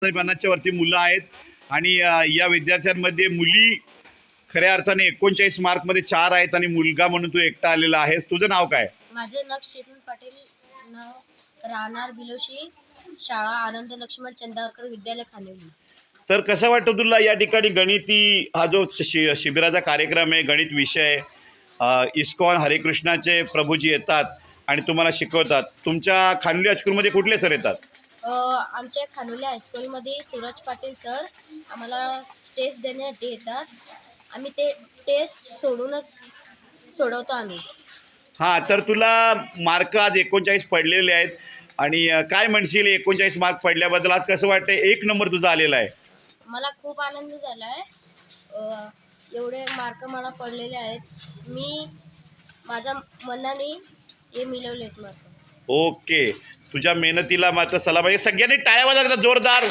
50च्या वरती मुलं आहेत आणि या विद्यार्थ्यांमध्ये मुली खऱ्या अर्थाने 39 मार्कमध्ये 4 आहेत आणि मुलगा म्हणून तू एकटा आलेला आहेस. तुझं नाव काय? माझे नक्ष चेतन पाटील, नाव राहणार बिलोशी, शाळा आनंद लक्ष्मण चंदावरकर विद्यालय खानोली. तर कसं वाटतं तुला या ठिकाणी गणिती हा जो शिबिराचा कार्यक्रम आहे, गणित विषय इस्कॉन हरेकृष्णाचे प्रभूजी येतात आणि तुम्हाला शिकवतात. तुमच्या खानोली हायस्कूलमध्ये कुठले सर येतात? आमच्या खानोली हायस्कूलमध्ये सूरज पाटील सर आम्हाला टेस्ट देण्यासाठी येतात. आम्ही ते टेस्ट सोडवतो आम्ही. हां, तर तुला मार्क आज 39 पडलेले आहेत आणि काय म्हणशील 39 मार्क पडल्याबद्दल आज कसं वाटतं? 1 नंबर तुझा आलेला आहे. मला खूप आनंद झाला आहे. एवढे मार्क मला पडलेले आहेत. मी माझ्या मनाने हे मिळवलेत मार्क. ओके. तुझ्या मेहनतीला मात्र सलाम आहे. सगळ्यांनी टाळ्या वाजवा जोरदार.